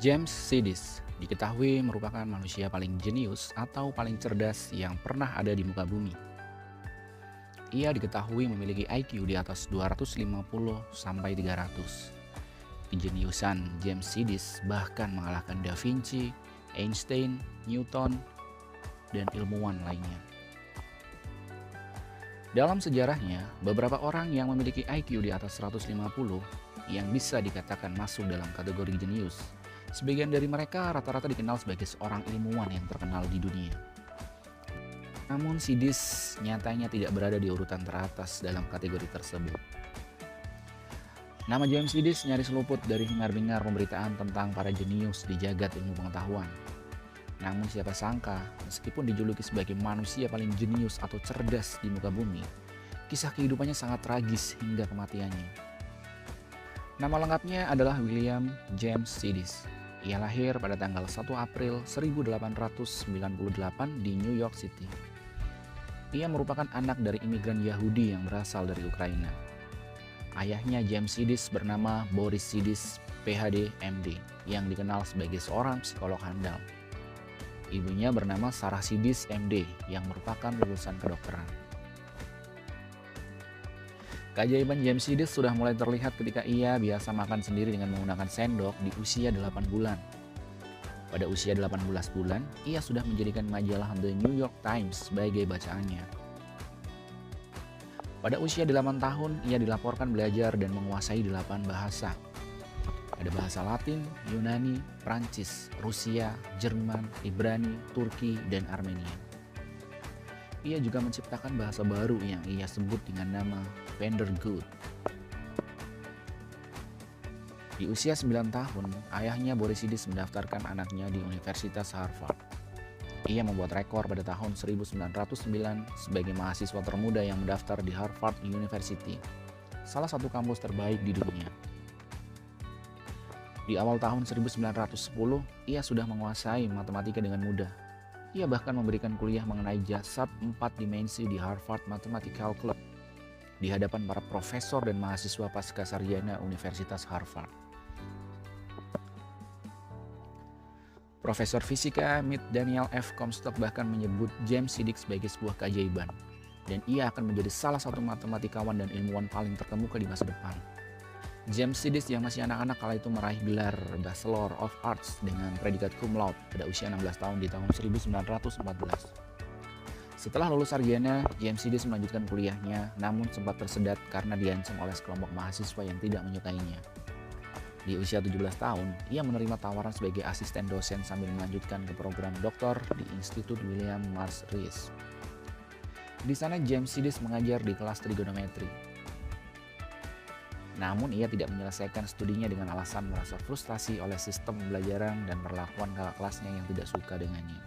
James Sidis diketahui merupakan manusia paling jenius atau paling cerdas yang pernah ada di muka bumi. Ia diketahui memiliki IQ di atas 250 sampai 300. Kejeniusan James Sidis bahkan mengalahkan Da Vinci, Einstein, Newton, dan ilmuwan lainnya. Dalam sejarahnya, beberapa orang yang memiliki IQ di atas 150 yang bisa dikatakan masuk dalam kategori jenius. Sebagian dari mereka rata-rata dikenal sebagai seorang ilmuwan yang terkenal di dunia. Namun Sidis nyatanya tidak berada di urutan teratas dalam kategori tersebut. Nama James Sidis nyaris luput dari hingar-bingar pemberitaan tentang para jenius di jagat ilmu pengetahuan. Namun siapa sangka, meskipun dijuluki sebagai manusia paling jenius atau cerdas di muka bumi, kisah kehidupannya sangat tragis hingga kematiannya. Nama lengkapnya adalah William James Sidis. Ia lahir pada tanggal 1 April 1898 di New York City. Ia merupakan anak dari imigran Yahudi yang berasal dari Ukraina. Ayahnya James Sidis bernama Boris Sidis, PhD, MD, yang dikenal sebagai seorang psikolog handal. Ibunya bernama Sarah Sidis, MD, yang merupakan lulusan kedokteran. Keajaiban James Sidis sudah mulai terlihat ketika ia biasa makan sendiri dengan menggunakan sendok di usia 8 bulan. Pada usia 18 bulan, ia sudah menjadikan majalah The New York Times sebagai bacaannya. Pada usia 8 tahun, ia dilaporkan belajar dan menguasai 8 bahasa. Ada bahasa Latin, Yunani, Prancis, Rusia, Jerman, Ibrani, Turki, dan Armenia. Ia juga menciptakan bahasa baru yang ia sebut dengan nama Vandergood. Di usia 9 tahun, ayahnya Boris Sidis mendaftarkan anaknya di Universitas Harvard. Ia membuat rekor pada tahun 1909 sebagai mahasiswa termuda yang mendaftar di Harvard University, salah satu kampus terbaik di dunia. Di awal tahun 1910, ia sudah menguasai matematika dengan mudah. Ia bahkan memberikan kuliah mengenai jasad 4 dimensi di Harvard Mathematical Club di hadapan para profesor dan mahasiswa pascasarjana Universitas Harvard. Profesor fisika Mit Daniel F. Comstock bahkan menyebut James Sidis sebagai sebuah keajaiban, dan ia akan menjadi salah satu matematikawan dan ilmuwan paling terkemuka di masa depan. James Sidis yang masih anak-anak kala itu meraih gelar Bachelor of Arts dengan predikat cum laude pada usia 16 tahun di tahun 1914. Setelah lulus sarjana, James Sidis melanjutkan kuliahnya, namun sempat tersedat karena diancam oleh sekelompok mahasiswa yang tidak menyukainya. Di usia 17 tahun, ia menerima tawaran sebagai asisten dosen sambil melanjutkan ke program doktor di Institut William Morris Rees. Di sana James Sidis mengajar di kelas trigonometri. Namun ia tidak menyelesaikan studinya dengan alasan merasa frustasi oleh sistem pembelajaran dan perlakuan kakak kelasnya yang tidak suka dengannya.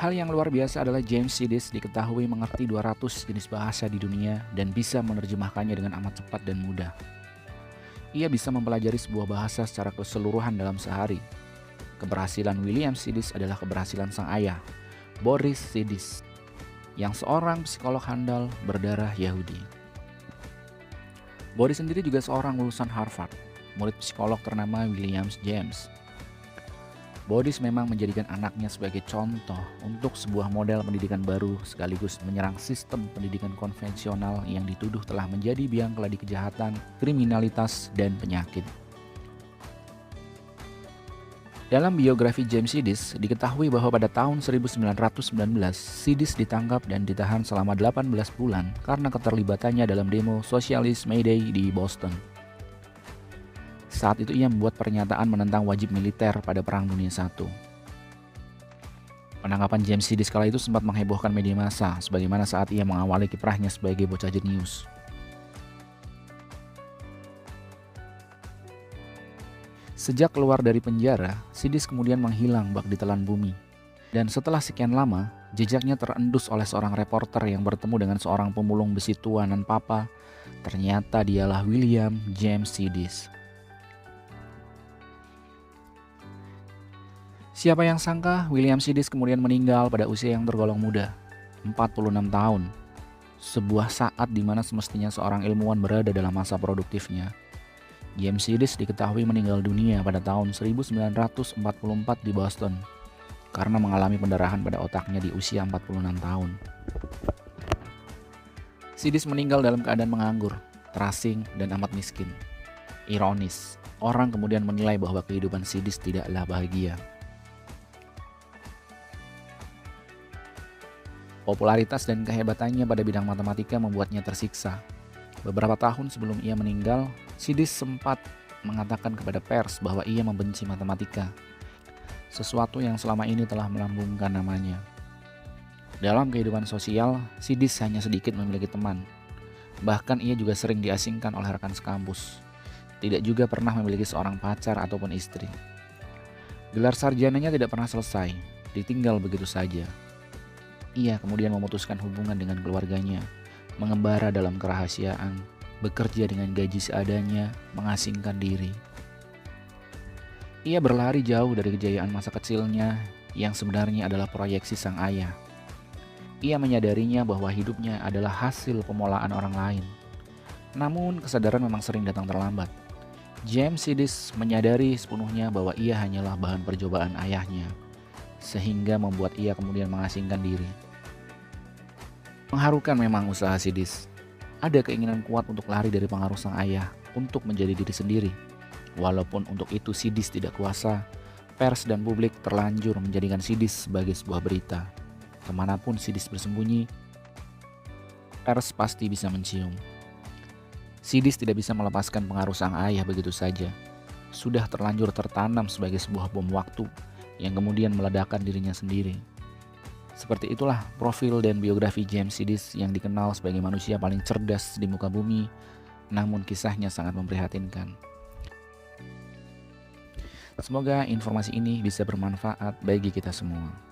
Hal yang luar biasa adalah James Sidis diketahui mengerti 200 jenis bahasa di dunia dan bisa menerjemahkannya dengan amat cepat dan mudah. Ia bisa mempelajari sebuah bahasa secara keseluruhan dalam sehari. Keberhasilan William Sidis adalah keberhasilan sang ayah, Boris Sidis, yang seorang psikolog handal berdarah Yahudi. Boris sendiri juga seorang lulusan Harvard, murid psikolog ternama William James. Boris memang menjadikan anaknya sebagai contoh untuk sebuah model pendidikan baru sekaligus menyerang sistem pendidikan konvensional yang dituduh telah menjadi biang keladi kejahatan, kriminalitas, dan penyakit. Dalam biografi James Sidis, diketahui bahwa pada tahun 1919, Sidis ditangkap dan ditahan selama 18 bulan karena keterlibatannya dalam demo sosialis May Day di Boston. Saat itu ia membuat pernyataan menentang wajib militer pada Perang Dunia I. Penangkapan James Sidis kala itu sempat menghebohkan media massa, sebagaimana saat ia mengawali kiprahnya sebagai bocah jenius. Sejak keluar dari penjara, Sidis kemudian menghilang bak ditelan bumi. Dan setelah sekian lama, jejaknya terendus oleh seorang reporter yang bertemu dengan seorang pemulung besi tua nan papa. Ternyata dialah William James Sidis. Siapa yang sangka William Sidis kemudian meninggal pada usia yang tergolong muda, 46 tahun. Sebuah saat di mana semestinya seorang ilmuwan berada dalam masa produktifnya. James Sidis diketahui meninggal dunia pada tahun 1944 di Boston karena mengalami pendarahan pada otaknya di usia 46 tahun. Sidis meninggal dalam keadaan menganggur, terasing, dan amat miskin. Ironis, orang kemudian menilai bahwa kehidupan Sidis tidaklah bahagia. Popularitas dan kehebatannya pada bidang matematika membuatnya tersiksa. Beberapa tahun sebelum ia meninggal, Sidis sempat mengatakan kepada pers bahwa ia membenci matematika, sesuatu yang selama ini telah melambungkan namanya. Dalam kehidupan sosial, Sidis hanya sedikit memiliki teman. Bahkan ia juga sering diasingkan oleh rekan sekampus. Tidak juga pernah memiliki seorang pacar ataupun istri. Gelar sarjananya tidak pernah selesai, ditinggal begitu saja. Ia kemudian memutuskan hubungan dengan keluarganya, mengembara dalam kerahasiaan, bekerja dengan gaji seadanya, mengasingkan diri. Ia berlari jauh dari kejayaan masa kecilnya yang sebenarnya adalah proyeksi sang ayah. Ia menyadarinya bahwa hidupnya adalah hasil pemolaan orang lain. Namun kesadaran memang sering datang terlambat. James Sidis menyadari sepenuhnya bahwa ia hanyalah bahan percobaan ayahnya, sehingga membuat ia kemudian mengasingkan diri. Mengharukan memang usaha Sidis. Ada keinginan kuat untuk lari dari pengaruh sang ayah untuk menjadi diri sendiri. Walaupun untuk itu Sidis tidak kuasa, pers dan publik terlanjur menjadikan Sidis sebagai sebuah berita. Kemanapun Sidis bersembunyi, pers pasti bisa mencium. Sidis tidak bisa melepaskan pengaruh sang ayah begitu saja. Sudah terlanjur tertanam sebagai sebuah bom waktu yang kemudian meledakkan dirinya sendiri. Seperti itulah profil dan biografi James Sidis yang dikenal sebagai manusia paling cerdas di muka bumi, namun kisahnya sangat memprihatinkan. Semoga informasi ini bisa bermanfaat bagi kita semua.